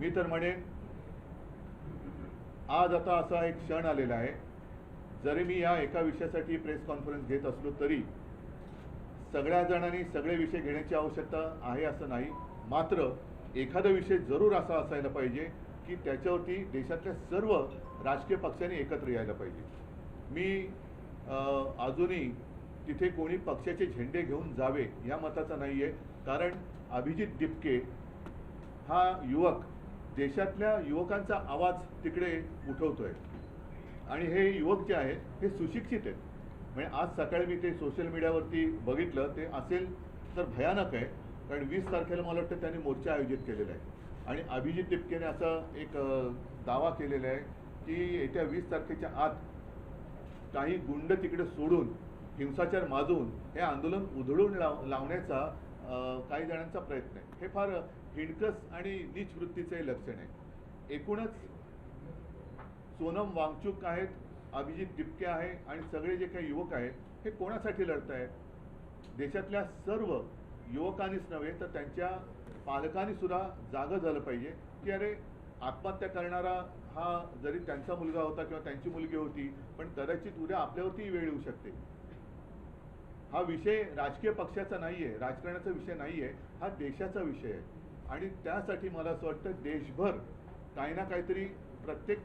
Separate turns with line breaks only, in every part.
मी तर म्हणेन आज आता असा एक क्षण आलेला आहे, जरी मी या एका विषयासाठी प्रेस कॉन्फरन्स घेत असलो तरी सगळ्या जणांनी सगळे विषय घेण्याची आवश्यकता आहे असं नाही, मात्र एखादा विषय जरूर असा असायला पाहिजे की त्याच्यावरती देशातल्या सर्व राजकीय पक्षांनी एकत्र यायला पाहिजे। मी अजूनही तिथे कोणी पक्षाचे झेंडे घेऊन जावे या मताचा नाही आहे, कारण अभिजित दिपके हा युवक देशातल्या युवकांचा आवाज तिकडे उठवतोय आणि हे युवक जे आहेत हे सुशिक्षित आहेत। म्हणजे आज सकाळी मी ते सोशल मीडियावरती बघितलं, ते असेल तर भयानक आहे, कारण 20 तारखेला मला वाटतं त्यांनी मोर्चा आयोजित केलेला आहे आणि अभिजित दिपकेने असा एक दावा केलेला आहे की येत्या 20 तारखेच्या आत काही गुंड तिकडे सोडून हिंसाचार माजून हे आंदोलन उधळून लावण्याचा काही जणांचा प्रयत्न आहे। हे फार हिणकस आणि नीच वृत्तीचे लक्षण आहे। एकूणच सोनम वांगचुक आहेत, अभिजित दिपके आहे आणि सगळे जे काही युवक आहेत हे कोणासाठी लढत आहेत? देशातल्या सर्व युवकांनीच नव्हे तर त्यांच्या पालकांनी सुद्धा जागं झालं पाहिजे की अरे आत्महत्या करणारा हा जरी त्यांचा मुलगा होता किंवा त्यांची मुलगी होती, पण कदाचित उद्या आपल्यावरती वेळ येऊ शकते। हा विषय राजकीय पक्षाचा नाही आहे, राजकारणाचा विषय नाही आहे, हा देशाचा विषय आहे आणि त्यासाठी मला असं वाटतं देशभर काही ना काहीतरी प्रत्येक,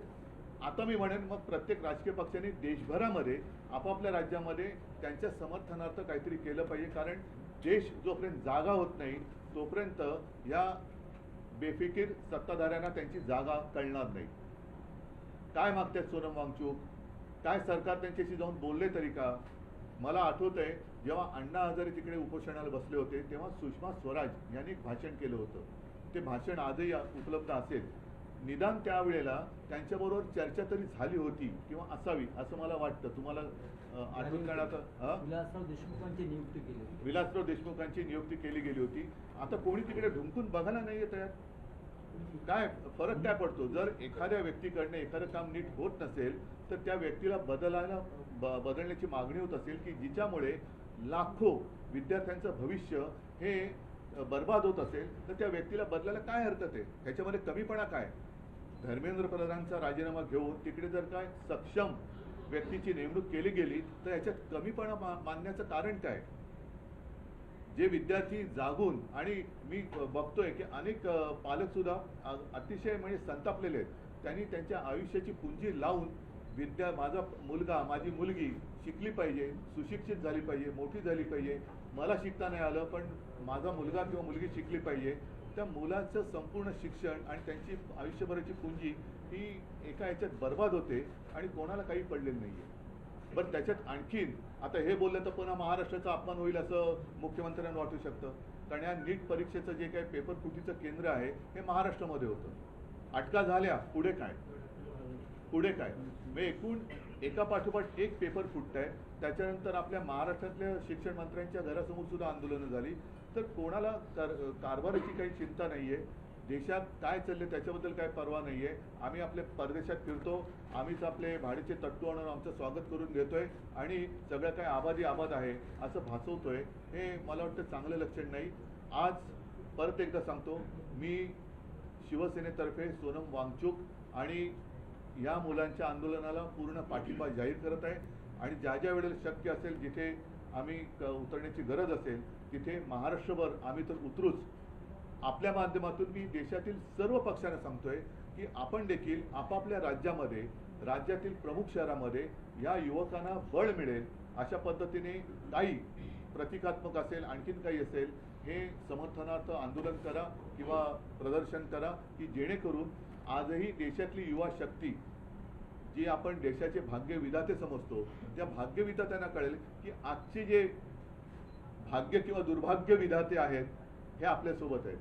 आता मी म्हणेन मग प्रत्येक राजकीय पक्षाने देशभरामध्ये आपापल्या राज्यामध्ये त्यांच्या समर्थनार्थ काहीतरी केलं पाहिजे, कारण देश जोपर्यंत जागा होत नाही तोपर्यंत या बेफिकीर सत्ताधाऱ्यांना त्यांची जागा कळणार नाही। काय मागतात सोनम वांगचुक? काय सरकार त्यांच्याशी जाऊन बोलले तरी का? मला आठवत आहे जेव्हा अण्णा हजारे तिकडे उपोषणाला बसले होते तेव्हा सुषमा स्वराज यांनी एक भाषण केलं होतं, ते भाषण आजही उपलब्ध असेल, निदान त्यावेळेला त्यांच्याबरोबर चर्चा तरी झाली होती किंवा असावी असं मला वाटतं। तुम्हाला आठवण करण्यात
विलासराव देशमुखांची नियुक्ती केली,
विलासराव देशमुखांची नियुक्ती केली गेली होती। आता कोणी तिकडे ढुंकून बघायला नाही येत आहे, काय फरक काय पडतो? जर एखाद्या व्यक्तीकडनं एखादं काम नीट होत नसेल तर त्या व्यक्तीला बदलण्याची मागणी होत असेल की जिच्यामुळे लाखो विद्यार्थ्यांचं भविष्य हे बर्बाद होत असेल तर त्या व्यक्तीला बदलायला काय हरकत आहे? ह्याच्यामध्ये कमीपणा काय? धर्मेंद्र प्रधानांचा राजीनामा घेऊन तिकडे जर काय सक्षम व्यक्तीची नेमणूक केली गेली तर याच्यात कमीपणा मानण्याचं कारण काय? जे विद्यार्थी जागून, आणि मी बघतोय की अनेक पालक सुद्धा अतिशय म्हणजे संतापलेले आहेत, त्यांनी त्यांच्या आयुष्याची पुंजी लावून माझा मुलगा माझी मुलगी शिकली पाहिजे, सुशिक्षित झाली पाहिजे, मोठी झाली पाहिजे, मला शिकता नाही आलं पण माझा मुलगा किंवा मुलगी शिकली पाहिजे, त्या मुलाचं संपूर्ण शिक्षण आणि त्यांची आयुष्यभराची पुंजी ही एका याच्यात बर्बाद होते आणि कोणाला काही पडलेलं नाही आहे। बरं, त्याच्यात आणखीन आता हे बोललं तर पुन्हा महाराष्ट्राचा अपमान होईल असं मुख्यमंत्र्यांना वाटू शकतं, कारण या नीट परीक्षेचं जे काही पेपर फुटीचं केंद्र आहे हे महाराष्ट्रामध्ये होतं। अटका झाल्या, पुढे काय? पुढे काय? मी एकूण एका पाठोपाठ एक पेपर फुटत आहे, त्याच्यानंतर आपल्या महाराष्ट्रातल्या शिक्षण मंत्र्यांच्या घरासमोर सुद्धा आंदोलनं झाली, तर कोणाला कारभाराची काही चिंता नाही आहे, देशात काय चालले त्याच्याबद्दल काय पर्वा नाही आहे। आम्ही आपल्या परदेशात फिरतो, आम्हीच आपले भाडीचे तट्टू आणून आमचं स्वागत करून घेतोय आणि सगळं काय आबादी आबाद आहे असं भासवतोय, हे मला वाटतं चांगलं लक्षण नाही। आज परत एकदा सांगतो, मी शिवसेनेतर्फे सोनम वांगचुक आणि या मुलांच्या आंदोलनाला पूर्ण पाठिंबा जाहीर करत आहे आणि ज्या वेळेला शक्य असेल, जिथे आम्ही उतरण्याची गरज असेल तिथे महाराष्ट्रभर आम्ही तर उतरूच। आपल्या माध्यमातून मी देशातील सर्व पक्षांना सांगतोय की आपण देखील आपापल्या राज्यामध्ये, राज्यातील प्रमुख शहरामध्ये या युवकांना बळ मिळेल अशा पद्धतीने काही प्रतिकात्मक असेल, आणखीन काही असेल, हे समर्थनार्थ आंदोलन करा किंवा प्रदर्शन करा की जेणेकरून आजही देशातली युवा शक्ती जी आपण देशाचे भाग्यविधाते समजतो त्या भाग्यविधात्यांना कळेल की आजचे जे भाग्य किंवा दुर्भाग्य विधाते आहेत हे आपल्यासोबत आहेत।